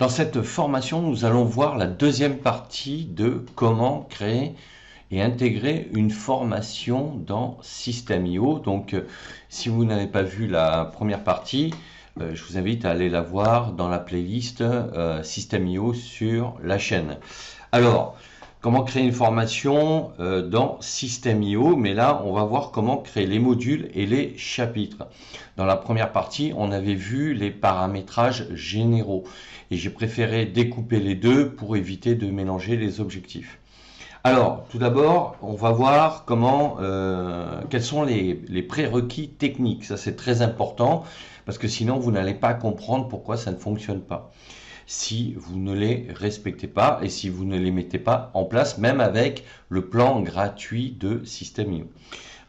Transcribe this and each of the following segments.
Dans cette formation, nous allons voir la deuxième partie de comment créer et intégrer une formation dans System.io. Donc, si vous n'avez pas vu la première partie, je vous invite à aller la voir dans la playlist System.io sur la chaîne. Alors, comment créer une formation dans System.io, mais là, on va voir comment créer les modules et les chapitres. Dans la première partie, on avait vu les paramétrages généraux et j'ai préféré découper les deux pour éviter de mélanger les objectifs. Alors, tout d'abord, on va voir quels sont les prérequis techniques. Ça, c'est très important parce que sinon, vous n'allez pas comprendre pourquoi ça ne fonctionne pas. Si vous ne les respectez pas et si vous ne les mettez pas en place, même avec le plan gratuit de System.io.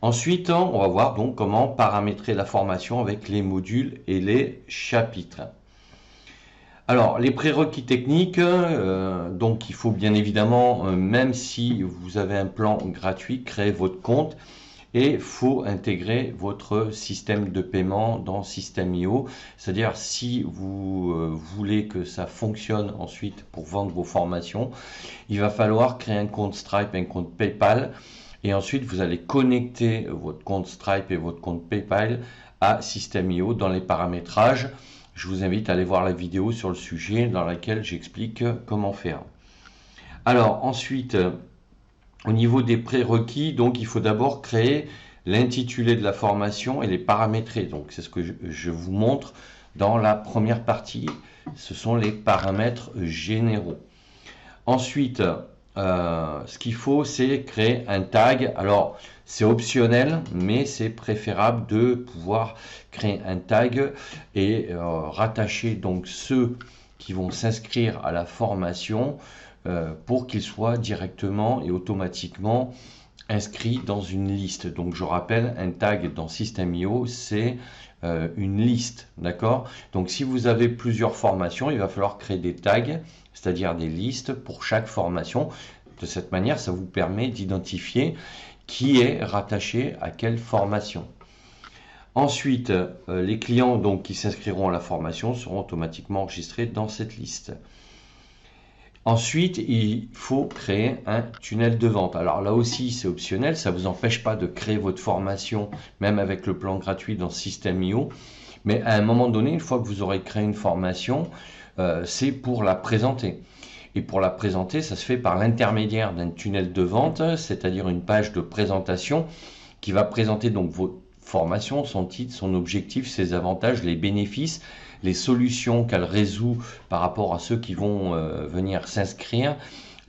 Ensuite, on va voir donc comment paramétrer la formation avec les modules et les chapitres. Alors, les prérequis techniques, donc il faut bien évidemment, même si vous avez un plan gratuit, créer votre compte et il faut intégrer votre système de paiement dans System.io. C'est-à-dire, si vous voulez que ça fonctionne ensuite pour vendre vos formations, il va falloir créer un compte Stripe, un compte PayPal. Et ensuite, vous allez connecter votre compte Stripe et votre compte PayPal à System.io dans les paramétrages. Je vous invite à aller voir la vidéo sur le sujet dans laquelle j'explique comment faire. Alors ensuite, au niveau des prérequis, donc il faut d'abord créer l'intitulé de la formation et les paramétrer. Donc c'est ce que je vous montre dans la première partie. Ce sont les paramètres généraux. Ensuite, ce qu'il faut, c'est créer un tag. Alors, c'est optionnel, mais c'est préférable de pouvoir créer un tag et rattacher donc ceux qui vont s'inscrire à la formation pour qu'ils soient directement et automatiquement inscrits dans une liste. Donc, je rappelle, un tag dans System.io, c'est une liste, d'accord? Donc, si vous avez plusieurs formations, il va falloir créer des tags, c'est-à-dire des listes pour chaque formation. De cette manière, ça vous permet d'identifier qui est rattaché à quelle formation. Ensuite, les clients donc, qui s'inscriront à la formation seront automatiquement enregistrés dans cette liste. Ensuite, il faut créer un tunnel de vente. Alors là aussi, c'est optionnel, ça ne vous empêche pas de créer votre formation, même avec le plan gratuit dans System.io. Mais à un moment donné, une fois que vous aurez créé une formation, c'est pour la présenter. Et pour la présenter, ça se fait par l'intermédiaire d'un tunnel de vente, c'est-à-dire une page de présentation qui va présenter donc votre formation, son titre, son objectif, ses avantages, les bénéfices, les solutions qu'elle résout par rapport à ceux qui vont venir s'inscrire,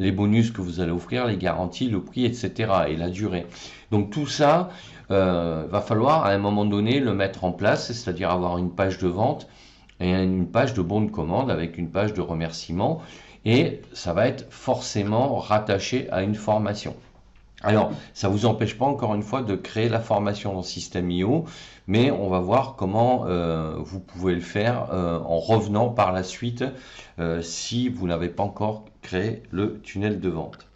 les bonus que vous allez offrir, les garanties, le prix, etc. et la durée. Donc tout ça, va falloir à un moment donné le mettre en place, c'est-à-dire avoir une page de vente et une page de bon de commande avec une page de remerciement. Et ça va être forcément rattaché à une formation. Alors, ça ne vous empêche pas encore une fois de créer la formation dans System.io, mais on va voir comment vous pouvez le faire en revenant par la suite si vous n'avez pas encore créé le tunnel de vente.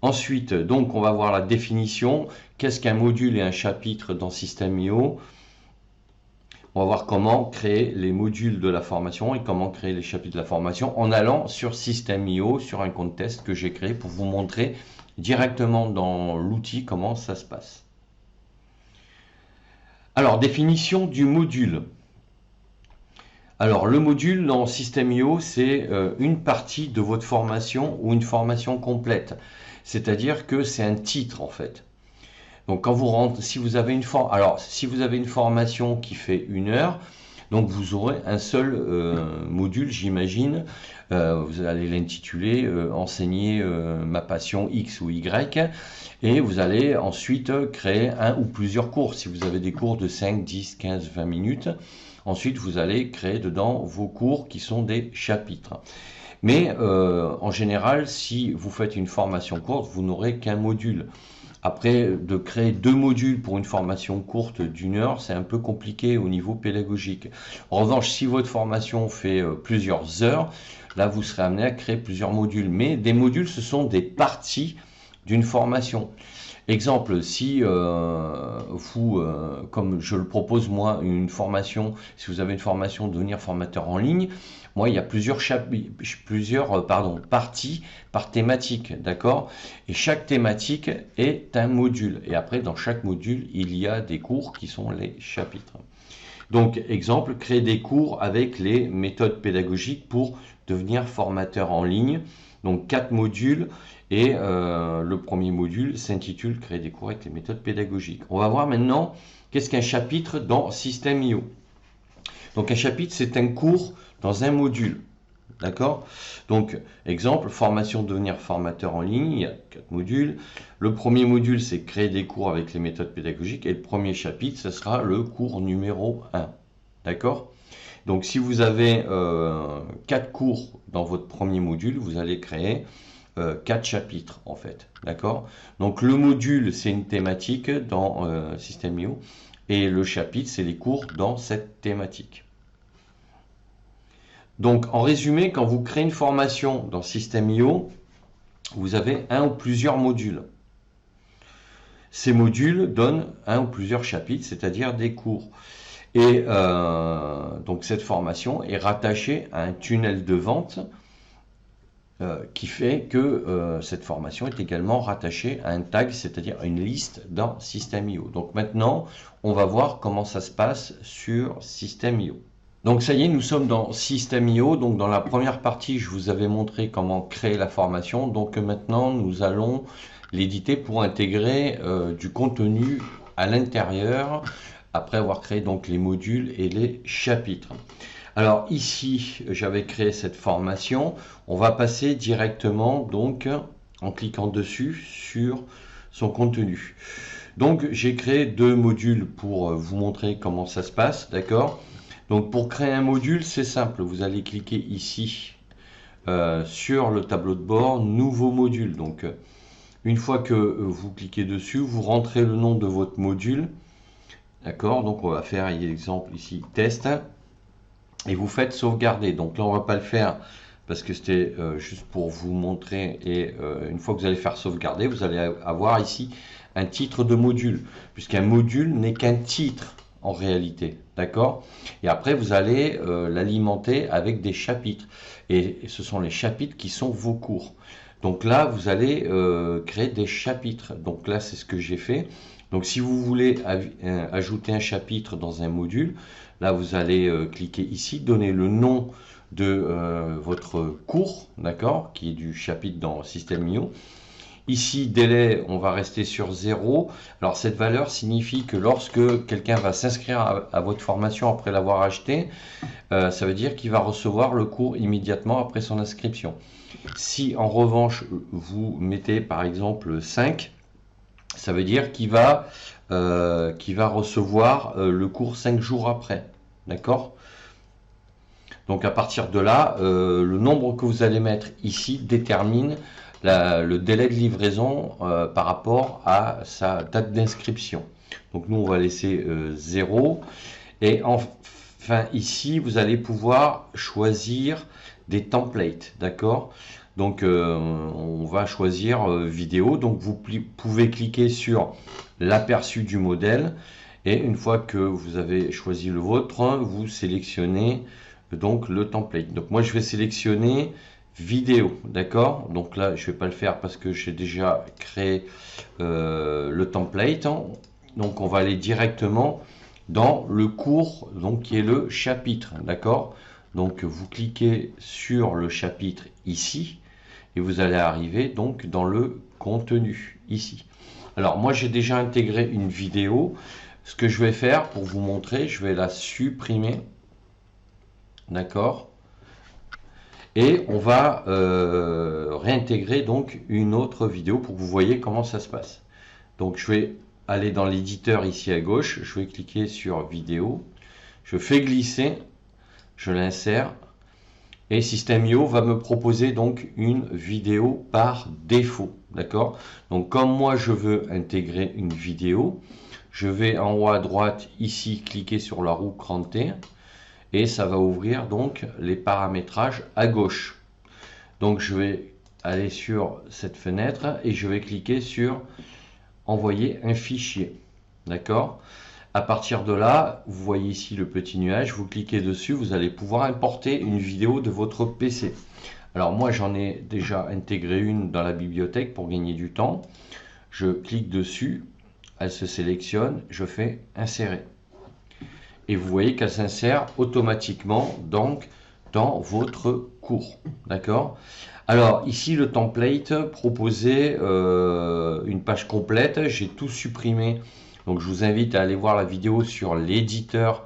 Ensuite, donc, on va voir la définition. Qu'est-ce qu'un module et un chapitre dans System.io ? On va voir comment créer les modules de la formation et comment créer les chapitres de la formation en allant sur System.io, sur un compte test que j'ai créé pour vous montrer directement dans l'outil comment ça se passe. Alors, définition du module. Alors, le module dans System.io, c'est une partie de votre formation ou une formation complète. C'est-à-dire que c'est un titre en fait. Donc quand vous rentrez, si vous avez une formation qui fait 1 heure, donc vous aurez un seul module, j'imagine. Vous allez l'intituler enseigner ma passion X ou Y, et vous allez ensuite créer un ou plusieurs cours. Si vous avez des cours de 5, 10, 15, 20 minutes, ensuite vous allez créer dedans vos cours qui sont des chapitres. Mais en général, si vous faites une formation courte, vous n'aurez qu'un module. Après, de créer 2 modules pour une formation courte d'1 heure, c'est un peu compliqué au niveau pédagogique. En revanche, si votre formation fait plusieurs heures, là, vous serez amené à créer plusieurs modules. Mais des modules, ce sont des parties d'une formation. Exemple, si vous, comme je le propose moi, une formation, si vous avez une formation devenir formateur en ligne, moi il y a plusieurs parties par thématique, d'accord? Et chaque thématique est un module. Et après, dans chaque module, il y a des cours qui sont les chapitres. Donc, exemple, créer des cours avec les méthodes pédagogiques pour devenir formateur en ligne. Donc, 4 modules. Et le premier module s'intitule Créer des cours avec les méthodes pédagogiques. On va voir maintenant qu'est-ce qu'un chapitre dans System.io. Donc un chapitre, c'est un cours dans un module. D'accord? Donc, exemple, formation devenir formateur en ligne, il y a 4 modules. Le premier module, c'est créer des cours avec les méthodes pédagogiques. Et le premier chapitre, ce sera le cours numéro 1. D'accord? Donc, si vous avez 4 cours dans votre premier module, vous allez créer 4 chapitres en fait, d'accord? Donc le module c'est une thématique dans System.io et le chapitre c'est les cours dans cette thématique. Donc en résumé, quand vous créez une formation dans System.io, vous avez un ou plusieurs modules. Ces modules donnent un ou plusieurs chapitres, c'est-à-dire des cours. Et donc cette formation est rattachée à un tunnel de vente qui fait que cette formation est également rattachée à un tag, c'est-à-dire à une liste dans System.io. Donc maintenant, on va voir comment ça se passe sur System.io. Donc ça y est, nous sommes dans System.io. Donc dans la première partie, je vous avais montré comment créer la formation. Donc maintenant, nous allons l'éditer pour intégrer du contenu à l'intérieur, après avoir créé donc les modules et les chapitres. Alors ici, j'avais créé cette formation. On va passer directement, donc, en cliquant dessus, sur son contenu. Donc, j'ai créé 2 modules pour vous montrer comment ça se passe, d'accord? Donc, pour créer un module, c'est simple. Vous allez cliquer ici sur le tableau de bord, nouveau module. Donc, une fois que vous cliquez dessus, vous rentrez le nom de votre module, d'accord? Donc, on va faire, exemple ici, test. Et vous faites sauvegarder. Donc là, on va pas le faire parce que c'était juste pour vous montrer. Et une fois que vous allez faire sauvegarder, vous allez avoir ici un titre de module, puisqu'un module n'est qu'un titre en réalité. D'accord? Et après, vous allez l'alimenter avec des chapitres. Et ce sont les chapitres qui sont vos cours. Donc là, vous allez créer des chapitres. Donc là, c'est ce que j'ai fait. Donc si vous voulez ajouter un chapitre dans un module, là vous allez cliquer ici, donner le nom de votre cours, d'accord, qui est du chapitre dans System.io. Ici, délai, on va rester sur 0. Alors cette valeur signifie que lorsque quelqu'un va s'inscrire à votre formation après l'avoir acheté, ça veut dire qu'il va recevoir le cours immédiatement après son inscription. Si en revanche, vous mettez par exemple 5, ça veut dire qu'il va recevoir le cours 5 jours après. D'accord? Donc à partir de là, le nombre que vous allez mettre ici détermine le délai de livraison par rapport à sa date d'inscription. Donc nous, on va laisser 0. Et enfin, ici, vous allez pouvoir choisir des templates. D'accord? Donc on va choisir vidéo. Donc vous pouvez cliquer sur l'aperçu du modèle. Et une fois que vous avez choisi le vôtre, vous sélectionnez donc le template. Donc moi je vais sélectionner vidéo, d'accord? Donc là je vais pas le faire parce que j'ai déjà créé le template. Donc on va aller directement dans le cours, donc qui est le chapitre, d'accord? Donc vous cliquez sur le chapitre ici et vous allez arriver donc dans le contenu ici. Alors moi j'ai déjà intégré une vidéo. Ce que je vais faire pour vous montrer, je vais la supprimer. D'accord? Et on va réintégrer donc une autre vidéo pour que vous voyez comment ça se passe. Donc je vais aller dans l'éditeur ici à gauche, je vais cliquer sur vidéo, je fais glisser, je l'insère et System.io va me proposer donc une vidéo par défaut. D'accord? Donc comme moi je veux intégrer une vidéo, je vais en haut à droite ici cliquer sur la roue crantée et ça va ouvrir donc les paramétrages à gauche. Donc je vais aller sur cette fenêtre et je vais cliquer sur envoyer un fichier. D'accord? À partir de là, vous voyez ici le petit nuage, vous cliquez dessus, vous allez pouvoir importer une vidéo de votre PC. Alors moi j'en ai déjà intégré une dans la bibliothèque pour gagner du temps. Je clique dessus, elle se sélectionne, je fais insérer. Et vous voyez qu'elle s'insère automatiquement donc dans votre cours. D'accord? Alors ici le template proposait une page complète, j'ai tout supprimé. Donc je vous invite à aller voir la vidéo sur l'éditeur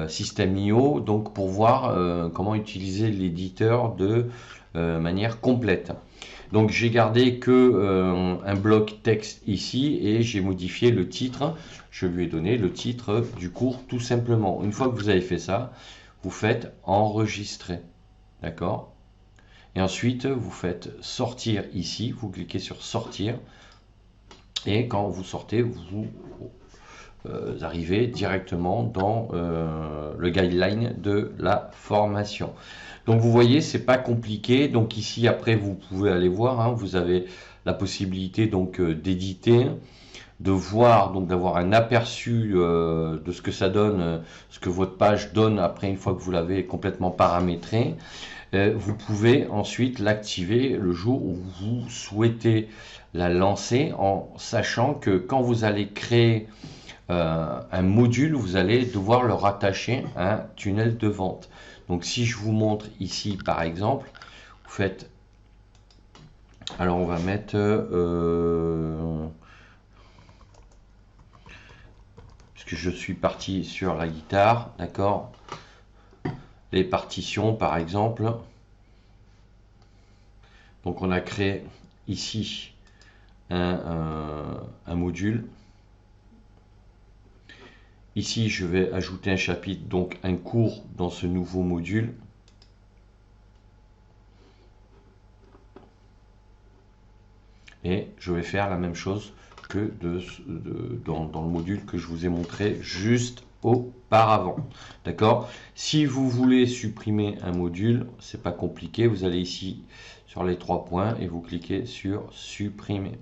System.io, donc pour voir comment utiliser l'éditeur de manière complète. Donc j'ai gardé que un bloc texte ici et j'ai modifié le titre. Je lui ai donné le titre du cours tout simplement. Une fois que vous avez fait ça, vous faites enregistrer. D'accord? Et ensuite, vous faites sortir ici. Vous cliquez sur sortir. Et quand vous sortez, vous arrivez directement dans le guideline de la formation. Donc vous voyez, c'est pas compliqué. Donc ici, après, vous pouvez aller voir. Hein, vous avez la possibilité donc d'éditer, de voir, donc d'avoir un aperçu de ce que ça donne, ce que votre page donne après une fois que vous l'avez complètement paramétré. Vous pouvez ensuite l'activer le jour où vous souhaitez la lancer, en sachant que quand vous allez créer un module, vous allez devoir le rattacher à un tunnel de vente. Donc si je vous montre ici par exemple, vous faites, alors on va mettre puisque je suis parti sur la guitare, d'accord, les partitions par exemple. Donc on a créé ici un module. Ici je vais ajouter un chapitre, donc un cours dans ce nouveau module. Et je vais faire la même chose que dans le module que je vous ai montré juste auparavant. D'accord? Si vous voulez supprimer un module, c'est pas compliqué. Vous allez ici sur les 3 points et vous cliquez sur supprimer.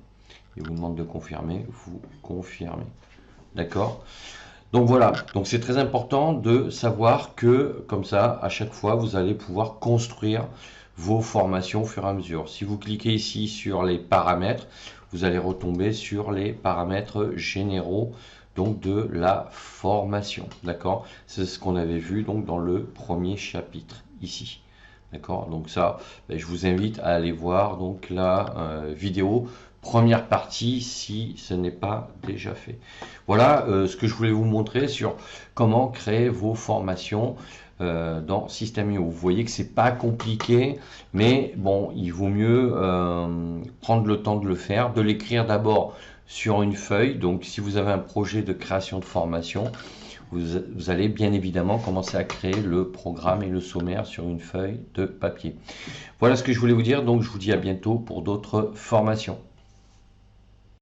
Il vous demande de confirmer, vous confirmez. D'accord? Donc voilà, donc c'est très important de savoir que comme ça, à chaque fois, vous allez pouvoir construire vos formations au fur et à mesure. Si vous cliquez ici sur les paramètres, vous allez retomber sur les paramètres généraux donc de la formation. D'accord? C'est ce qu'on avait vu donc dans le premier chapitre ici. D'accord? Donc ça, je vous invite à aller voir donc la vidéo première partie si ce n'est pas déjà fait. Voilà ce que je voulais vous montrer sur comment créer vos formations dans System.io. Vous voyez que c'est pas compliqué, mais bon, il vaut mieux prendre le temps de le faire, de l'écrire d'abord sur une feuille. Donc si vous avez un projet de création de formation, vous allez bien évidemment commencer à créer le programme et le sommaire sur une feuille de papier. Voilà ce que je voulais vous dire, donc je vous dis à bientôt pour d'autres formations.